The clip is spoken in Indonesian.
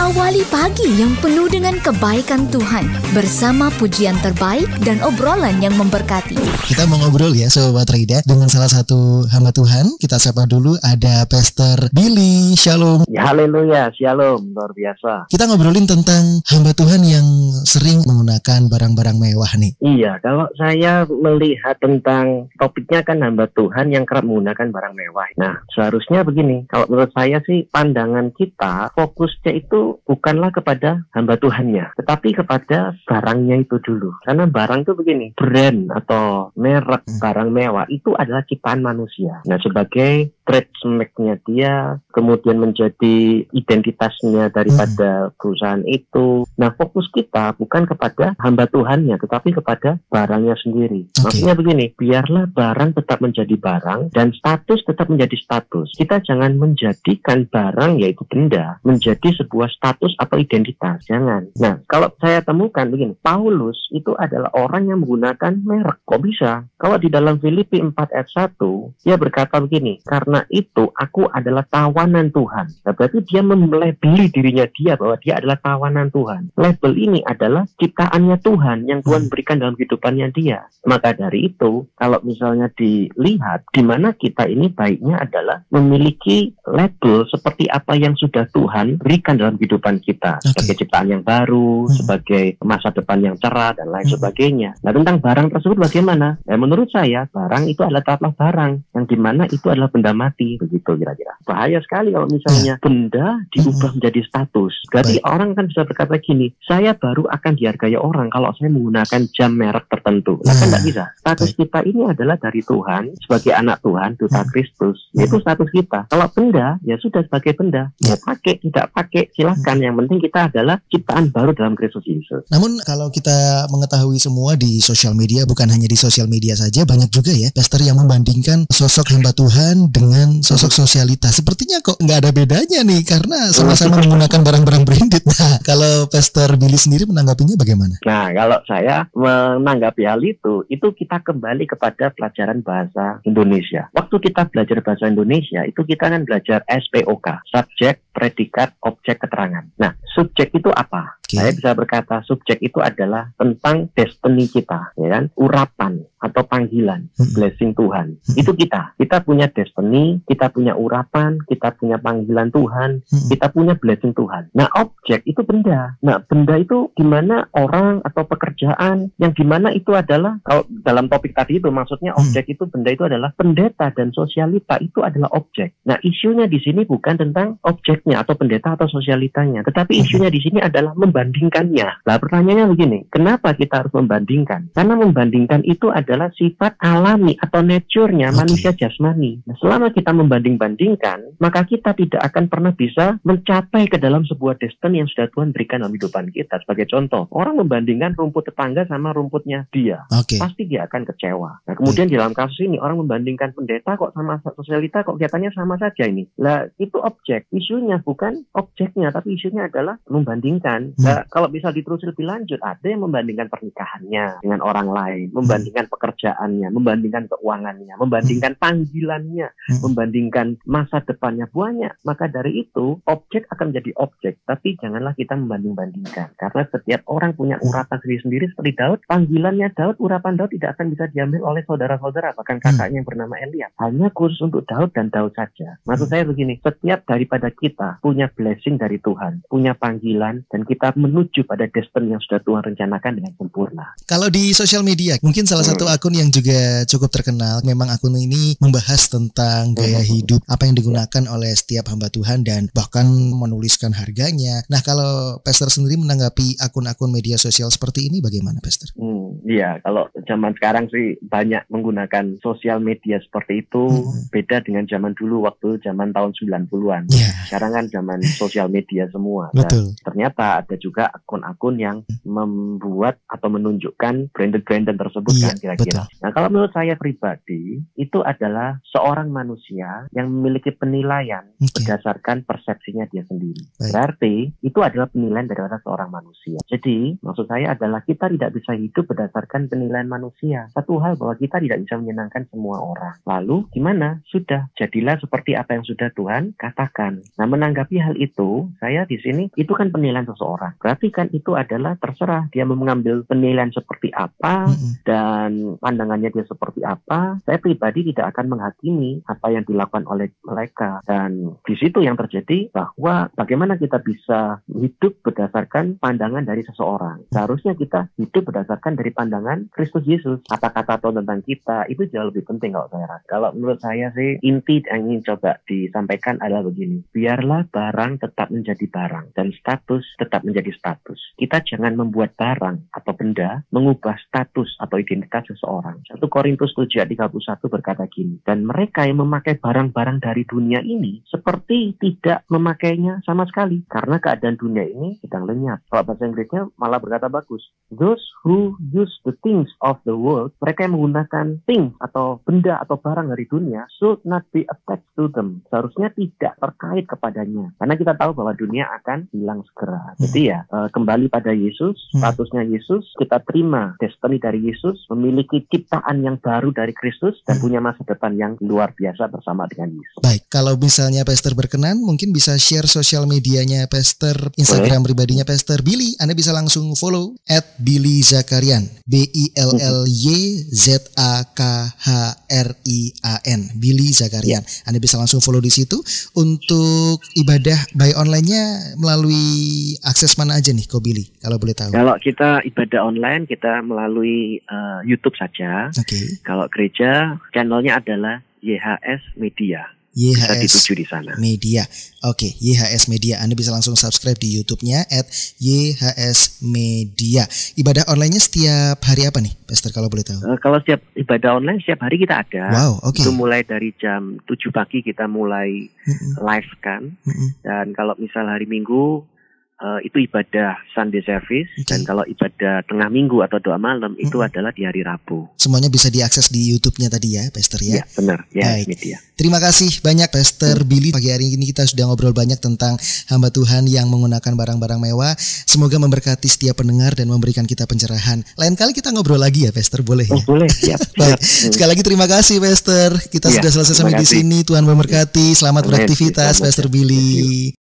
Awali pagi yang penuh dengan kebaikan Tuhan bersama pujian terbaik dan obrolan yang memberkati. Kita mau ngobrol ya Sobat Rida dengan salah satu hamba Tuhan. Kita sapa dulu, ada Pastor Billy. Shalom. Ya, haleluya, shalom, luar biasa. Kita ngobrolin tentang hamba Tuhan yang sering menggunakan barang-barang mewah nih. Iya, kalau saya melihat tentang topiknya kan hamba Tuhan yang kerap menggunakan barang mewah. Nah, seharusnya begini, kalau menurut saya sih pandangan kita fokusnya itu bukanlah kepada hamba Tuhannya, tetapi kepada barangnya itu dulu. Karena barang itu begini, brand atau merek barang mewah itu adalah ciptaan manusia. Nah, sebagai trademark-nya dia, kemudian menjadi identitasnya daripada perusahaan itu. Nah, fokus kita bukan kepada hamba Tuhannya, tetapi kepada barangnya sendiri. Maksudnya begini, biarlah barang tetap menjadi barang dan status tetap menjadi status. Kita jangan menjadikan barang, yaitu benda, menjadi sebuah status atau identitas. Jangan. Nah, kalau saya temukan begini, Paulus itu adalah orang yang menggunakan merek. Kok bisa? Kalau di dalam Filipi 4 ayat 1, dia berkata begini, karena itu aku adalah tawanan Tuhan. Nah, berarti dia melabeli dirinya dia bahwa dia adalah tawanan Tuhan. Label ini adalah ciptaannya Tuhan yang Tuhan berikan dalam kehidupannya dia. Maka dari itu, kalau misalnya dilihat di mana kita ini baiknya adalah memiliki label seperti apa yang sudah Tuhan berikan dalam kehidupan kita, sebagai ciptaan yang baru, sebagai masa depan yang cerah dan lain sebagainya. Nah, tentang barang tersebut bagaimana? Nah, menurut saya barang itu adalah tetaplah barang, yang dimana itu adalah benda mati, begitu kira-kira. Bahaya sekali kalau misalnya benda diubah menjadi status. Berarti orang kan bisa berkata gini, saya baru akan dihargai orang kalau saya menggunakan jam merek tertentu. Nah, kan tidak bisa. Status kita ini adalah dari Tuhan, sebagai anak Tuhan, duta Kristus. Itu status kita. Kalau benda, ya sudah sebagai benda. Mau pakai, tidak pakai, silahkan. Yang penting kita adalah ciptaan baru dalam Kristus Yesus. Namun kalau kita mengetahui semua di sosial media, bukan hanya di sosial media saja, banyak juga ya pastor yang membandingkan sosok hamba Tuhan dengan sosok sosialitas. Sepertinya kok nggak ada bedanya nih, karena sama-sama menggunakan barang-barang branded. Nah, kalau Pastor Billy sendiri menanggapinya bagaimana? Nah, kalau saya menanggapi hal itu kita kembali kepada pelajaran bahasa Indonesia. Waktu kita belajar bahasa Indonesia, itu kita kan belajar SPOK, subjek, predikat, objek, keterangan. Nah, subjek itu apa? Saya bisa berkata subjek itu adalah tentang destiny kita, ya kan? Urapan atau panggilan, blessing Tuhan. Itu kita. Kita punya destiny, kita punya urapan, kita punya panggilan Tuhan, kita punya blessing Tuhan. Nah, objek itu benda. Nah, benda itu gimana orang atau pekerjaan yang gimana itu adalah, kalau dalam topik tadi itu maksudnya objek itu, benda itu adalah pendeta dan sosialita itu adalah objek. Nah, isunya di sini bukan tentang objeknya atau pendeta atau sosialitanya, tetapi isunya di sini adalah membandingkannya. Nah, pertanyaannya begini, kenapa kita harus membandingkan? Karena membandingkan itu adalah sifat alami atau nature-nya manusia jasmani. Nah, selama kita membanding-bandingkan, maka kita tidak akan pernah bisa mencapai ke dalam sebuah destiny yang sudah Tuhan berikan dalam kehidupan kita. Sebagai contoh, orang membandingkan rumput tetangga sama rumputnya dia. Pasti dia akan kecewa. Nah, kemudian di dalam kasus ini, orang membandingkan pendeta kok sama sosialita kok kelihatannya sama saja ini. Nah, itu objek. Isunya bukan objeknya, tapi isunya adalah membandingkan. Nah, kalau bisa diterus lebih lanjut, ada yang membandingkan pernikahannya dengan orang lain, membandingkan pekerjaannya, membandingkan keuangannya, membandingkan panggilannya, membandingkan masa depannya, banyak. Maka dari itu, objek akan menjadi objek, tapi janganlah kita membanding-bandingkan. Karena setiap orang punya urapan sendiri-sendiri seperti Daud, panggilannya Daud, urapan Daud tidak akan bisa diambil oleh saudara-saudara, bahkan kakaknya yang bernama Eliab. Hanya khusus untuk Daud dan Daud saja. Maksud saya begini, setiap daripada kita punya blessing dari Tuhan, punya panggilan, dan kita menuju pada destiny yang sudah Tuhan rencanakan dengan sempurna. Kalau di sosial media, mungkin salah satu akun yang juga cukup terkenal, memang akun ini membahas tentang gaya hidup, apa yang digunakan oleh setiap hamba Tuhan dan bahkan menuliskan harganya. Nah, kalau Pastor sendiri menanggapi akun-akun media sosial seperti ini bagaimana, Pastor? Iya, kalau zaman sekarang sih banyak menggunakan sosial media seperti itu, beda dengan zaman dulu waktu zaman tahun 90-an. Sekarang kan zaman sosial media semua. Dan ternyata ada juga akun-akun yang membuat atau menunjukkan branded tersebut kan kira-kira. Betul. Nah, kalau menurut saya pribadi, itu adalah seorang manusia yang memiliki penilaian berdasarkan persepsinya dia sendiri. Baik. Berarti itu adalah penilaian daripada seorang manusia. Jadi, maksud saya adalah kita tidak bisa hidup berdasarkan penilaian manusia. Satu hal bahwa kita tidak bisa menyenangkan semua orang. Lalu, gimana? Sudah, jadilah seperti apa yang sudah Tuhan katakan. Nah, menanggapi hal itu, saya di sini, itu kan penilaian seseorang. Berarti kan itu adalah terserah dia mengambil penilaian seperti apa dan pandangannya dia seperti apa. Saya pribadi tidak akan menghakimi apa yang dilakukan oleh mereka. Dan di situ yang terjadi bahwa bagaimana kita bisa hidup berdasarkan pandangan dari seseorang. Seharusnya kita hidup berdasarkan dari pandangan Kristus Yesus. Kata-kata tentang kita itu jauh lebih penting kalau saya rasa. Kalau menurut saya sih, inti yang ingin coba disampaikan adalah begini. Biarlah barang tetap menjadi barang dan status tetap menjadi status. Kita jangan membuat barang atau benda mengubah status atau identitas seseorang. 1 Korintus 7 ayat 31 berkata gini, dan mereka yang memakai barang-barang dari dunia ini seperti tidak memakainya sama sekali karena keadaan dunia ini sedang lenyap. Kalau bahasa Inggrisnya malah berkata bagus. Those who use the things of the world, mereka yang menggunakan things atau benda atau barang dari dunia should not be attached to them. Seharusnya tidak terkait kepadanya. Karena kita tahu bahwa dunia akan hilang segera. Jadi ya, kembali pada Yesus, statusnya Yesus, kita terima destiny dari Yesus, memiliki ciptaan yang baru dari Kristus, dan punya masa depan yang luar biasa bersama dengan Yesus. Baik, kalau misalnya Pastor berkenan, mungkin bisa share sosial medianya Pastor, Instagram pribadinya Pastor Billy. Anda bisa langsung follow @BillyZakarian, BILLYZAKHRIAN, Billy Zakarian. Anda bisa langsung follow di situ. Untuk ibadah by online-nya melalui akses mana aja nih, Ko Billy, kalau boleh tahu? Kalau kita ibadah online, kita melalui YouTube saja. Kalau gereja, channelnya adalah YHS Media. Bisa dituju di sana. Media. YHS Media. Anda bisa langsung subscribe di YouTube-nya @YHS Media. Ibadah online-nya setiap hari apa nih, Pastor, kalau boleh tahu? Kalau setiap ibadah online setiap hari kita ada. Wow, Itu mulai dari jam 7 pagi kita mulai live kan. Dan kalau misal hari Minggu itu ibadah Sunday service, dan kalau ibadah tengah minggu atau doa malam itu adalah di hari Rabu. Semuanya bisa diakses di YouTube-nya tadi ya, Pastor ya? Ya, benar. Ya, baik. Media. Terima kasih banyak Pastor Billy. Pagi hari ini kita sudah ngobrol banyak tentang hamba Tuhan yang menggunakan barang-barang mewah. Semoga memberkati setiap pendengar dan memberikan kita pencerahan. Lain kali kita ngobrol lagi ya, Pastor, boleh ya? Boleh, siap. Baik. Sekali lagi terima kasih, Pastor. Kita sudah selesai sampai di sini. Tuhan memberkati. Selamat beraktivitas, Pastor Billy.